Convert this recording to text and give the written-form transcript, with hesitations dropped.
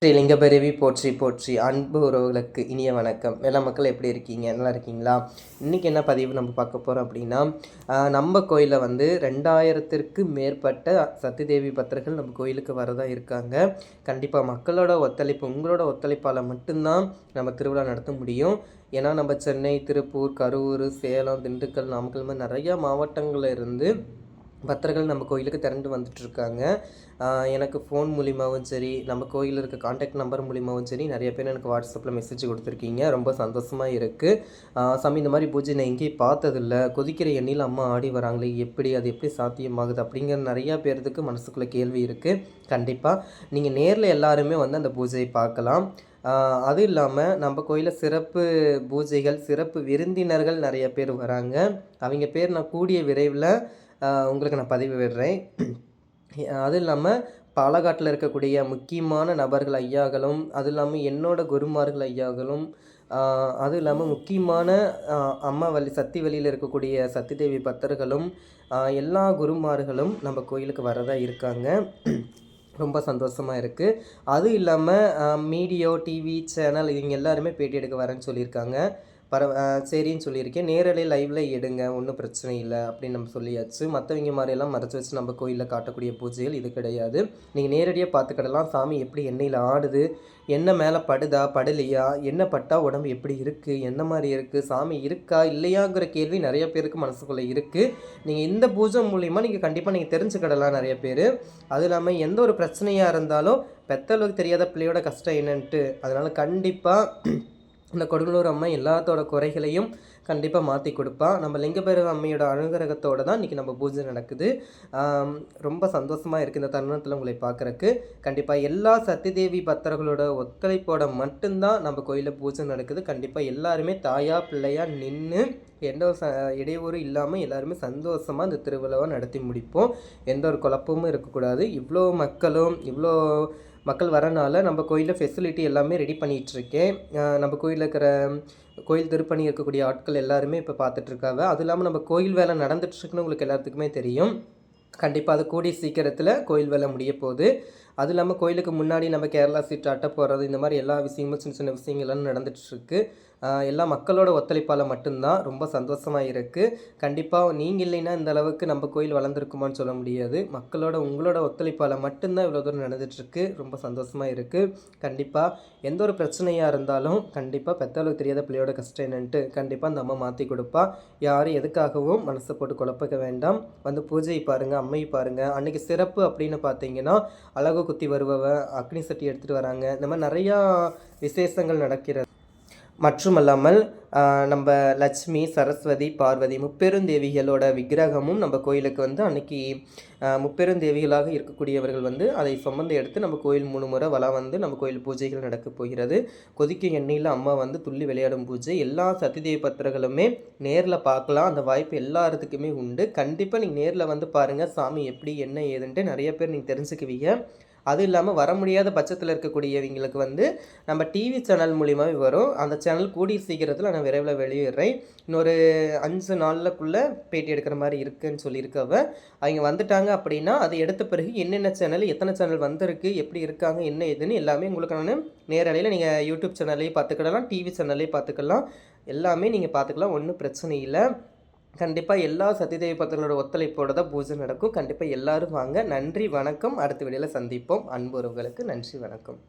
ஸ்ரீலிங்கபைரவி போற்றி போற்றி. அன்பு உறவுகளுக்கு இனிய வணக்கம். எல்லா மக்கள் எப்படி இருக்கீங்க? நல்லா இருக்கீங்களா? இன்றைக்கி என்ன பதிவு நம்ம பார்க்க போகிறோம் அப்படின்னா, நம்ம கோயிலில் வந்து 2000த்திற்கு மேற்பட்ட சத்திதேவி பக்தர்கள் நம்ம கோயிலுக்கு வரதா இருக்காங்க. கண்டிப்பாக மக்களோட ஒத்துழைப்பு, உங்களோட ஒத்துழைப்பால் மட்டும்தான் நம்ம திருவிழா நடத்த முடியும். ஏன்னா நம்ம சென்னை, திருப்பூர், கரூர், சேலம், திண்டுக்கல், நாமக்கல் மாதிரி நிறையா மாவட்டங்களில் இருந்து பக்தர்கள் நம்ம கோயிலுக்கு திரண்டு வந்துட்டுருக்காங்க. எனக்கு ஃபோன் மூலிமாவும் சரி, நம்ம கோயிலில் இருக்க கான்டாக்ட் நம்பர் மூலிமாவும் சரி, நிறைய பேர் எனக்கு வாட்ஸ்அப்பில் மெசேஜ் கொடுத்துருக்கீங்க. ரொம்ப சந்தோஷமாக இருக்குது. சாமி, இந்த மாதிரி பூஜை நான் எங்கேயும் பார்த்ததில்ல, கொதிக்கிற எண்ணெயில் அம்மா ஆடி வராங்களே, அது எப்படி சாத்தியமாகுது அப்படிங்கிற நிறையா பேர்த்துக்கு மனசுக்குள்ளே கேள்வி இருக்குது. கண்டிப்பாக நீங்கள் நேரில் எல்லாருமே வந்து அந்த பூஜையை பார்க்கலாம். அதுவும் இல்லாமல் நம்ம கோயிலில் சிறப்பு பூஜைகள், சிறப்பு விருந்தினர்கள் நிறைய பேர் வராங்க. அவங்க பேர் நான் கூடிய விரைவில் உங்களுக்கு நான் பதிவு விடுறேன். அதுவும் இல்லாமல் பாலக்காட்டில் இருக்கக்கூடிய முக்கியமான நபர்கள் ஐயாக்களும், அதுவும் இல்லாமல் என்னோட குருமார்கள் ஐயாக்களும், அதுவும் இல்லாமல் முக்கியமான அம்மா வழி சக்தி வழியில் இருக்கக்கூடிய சக்திதேவி பக்தர்களும், எல்லா குருமார்களும் நம்ம கோயிலுக்கு வரதா இருக்காங்க. ரொம்ப சந்தோஷமாக இருக்குது. அதுவும் இல்லாமல் மீடியோ, டிவி சேனல் இவங்க எல்லாருமே பேட்டி எடுக்க வரேன்னு சொல்லியிருக்காங்க. சரின்னு சொல்லியிருக்கேன். நேரடியாக லைவில் எடுங்க, ஒன்றும் பிரச்சனை இல்லை அப்படின்னு நம்ம சொல்லியாச்சு. மற்றவங்க மாதிரியெல்லாம் மறைச்சி வச்சு நம்ம கோயிலில் காட்டக்கூடிய பூஜைகள் இது கிடையாது. நீங்கள் நேரடியாக பார்த்துக்கிடலாம். சாமி எப்படி எண்ணெயில் ஆடுது, எண்ணெய் மேலே படுதா படலையா, எண்ணெய் பட்டா உடம்பு எப்படி இருக்குது, என்ன மாதிரி இருக்குது, சாமி இருக்கா இல்லையாங்கிற கேள்வி நிறைய பேருக்கு மனசுக்குள்ளே இருக்குது. நீங்கள் இந்த பூஜை மூலிமா நீங்கள் கண்டிப்பாக நீங்கள் தெரிஞ்சுக்கிடலாம் நிறைய பேர். அதுவும் இல்லாமல் எந்த ஒரு பிரச்சனையாக இருந்தாலும் பெத்தளவுக்கு தெரியாத பிள்ளையோட கஷ்டம் என்னன்ட்டு, அதனால் கண்டிப்பாக இந்த கொடுங்கலூர் அம்மா எல்லாத்தோட குறைகளையும் கண்டிப்பாக மாற்றி கொடுப்பா. நம்ம லிங்கபைரவ அம்மையோட அனுகிரகத்தோடு தான் இன்றைக்கி நம்ம பூஜை நடக்குது. ரொம்ப சந்தோஷமாக இருக்குது இந்த தருணத்தில் உங்களை பார்க்குறக்கு. கண்டிப்பாக எல்லா சத்திதேவி பக்தர்களோட ஒத்துழைப்போட மட்டும்தான் நம்ம கோயிலில் பூஜை நடக்குது. கண்டிப்பாக எல்லாருமே தாயா பிள்ளையாக நின்று எந்த ஒரு இடையூறு இல்லாமல் எல்லாருமே சந்தோஷமாக இந்த திருவிழாவை நடத்தி முடிப்போம். எந்த ஒரு குழப்பமும் இருக்கக்கூடாது. இவ்வளோ மக்கள் வரனால நம்ம கோயிலில் ஃபெசிலிட்டி எல்லாமே ரெடி பண்ணிகிட்ருக்கேன். நம்ம கோயிலில் இருக்கிற கோயில் திருப்பணி இருக்கக்கூடிய ஆட்கள் எல்லாருமே இப்போ பார்த்துட்ருக்காங்க. அதுவும் இல்லாமல் நம்ம கோயில் வேலை நடந்துகிட்ருக்குன்னு உங்களுக்கு எல்லாத்துக்குமே தெரியும். கண்டிப்பாக அது கூடிய சீக்கிரத்தில் கோயில் வேலை முடிய போகுது. அதுவும் இல்லாமல் கோயிலுக்கு முன்னாடி நம்ம கேரளா சீட் அட்டை போடுறது, இந்த மாதிரி எல்லா விஷயங்களும் சின்ன சின்ன விஷயங்கள்லாம் நடந்துகிட்ருக்கு. எல்லா மக்களோட ஒத்துழைப்பால் மட்டும்தான். ரொம்ப சந்தோஷமாக இருக்குது. கண்டிப்பாக நீங்கள் இல்லைன்னா இந்த அளவுக்கு நம்ம கோயில் வளர்ந்துருக்குமான்னு சொல்ல முடியாது. உங்களோட ஒத்துழைப்பால் மட்டும்தான் இவ்வளோ தூரம் நடந்துகிட்ருக்கு. ரொம்ப சந்தோஷமாக இருக்குது. கண்டிப்பாக எந்த ஒரு பிரச்சனையாக இருந்தாலும் கண்டிப்பாக பெத்தளவுக்கு தெரியாத பிள்ளையோட கஷ்டம் என்னன்ட்டு கண்டிப்பாக அந்த அம்மா மாற்றி கொடுப்பா. யாரும் எதுக்காகவும் மனசை போட்டு குழப்பிக்க வேண்டாம். வந்து பூஜை பாருங்கள், அம்மை பாருங்கள். அன்றைக்கி சிறப்பு அப்படின்னு பார்த்தீங்கன்னா அழகு குத்தி வருபவ, அக்னி சட்டி எடுத்துகிட்டு வராங்க. இந்த மாதிரி நிறையா விசேஷங்கள் நடக்கிறது. மற்றுமல்லாமல் நம்ம லட்சுமி, சரஸ்வதி, பார்வதி முப்பெருந்தேவிகளோட விக்கிரகமும் நம்ம கோயிலுக்கு வந்து அன்றைக்கி முப்பெருந்தேவிகளாக இருக்கக்கூடியவர்கள் வந்து அதை சுமந்து எடுத்து நம்ம கோயில் 3 முறை வலம் வந்து நம்ம கோயில் பூஜைகள் நடக்கப் போகிறது. கொதிக்கும் எண்ணெயில் அம்மா வந்து துள்ளி விளையாடும் பூஜை எல்லா சத்திதேவி பக்தர்களுமே நேரில் பார்க்கலாம். அந்த வாய்ப்பு எல்லாத்துக்குமே உண்டு. கண்டிப்பாக நீங்கள் நேரில் வந்து பாருங்கள், சாமி எப்படி என்ன ஏதுன்ட்டு நிறைய பேர் நீங்கள் தெரிஞ்சுக்குவீங்க. அதுவும் இல்லாமல் வர முடியாத பட்சத்தில் இருக்கக்கூடியவங்களுக்கு வந்து நம்ம டிவி சேனல் மூலிமாவே வரும். அந்த சேனல் கூடிய சீக்கிரத்தில் நான் விரைவில் வெளியிடுறேன். இன்னொரு 5 நாளுக்குள்ளே பேட்டி எடுக்கிற மாதிரி இருக்குதுன்னு சொல்லியிருக்கவ. அவங்க வந்துட்டாங்க அப்படின்னா அதை எடுத்த பிறகு என்னென்ன சேனல், எத்தனை சேனல் வந்திருக்கு, எப்படி இருக்காங்க, என்ன ஏதுன்னு எல்லாமே உங்களுக்கு நான் நேரடியில் நீங்கள் யூடியூப் சேனல்லையும் பார்த்துக்கிடலாம், டிவி சேனல்லையும் பார்த்துக்கலாம். எல்லாமே நீங்கள் பார்த்துக்கலாம், ஒன்றும் பிரச்சனை இல்லை. கண்டிப்பாக எல்லா சத்திதேவி பக்தர்களோட ஒத்துழைப்போடு தான் பூஜை நடக்கும். கண்டிப்பாக எல்லோரும் வாங்க. நன்றி, வணக்கம். அடுத்த வீடியோவில் சந்திப்போம். அன்பு உறவுகளுக்கு நன்றி, வணக்கம்.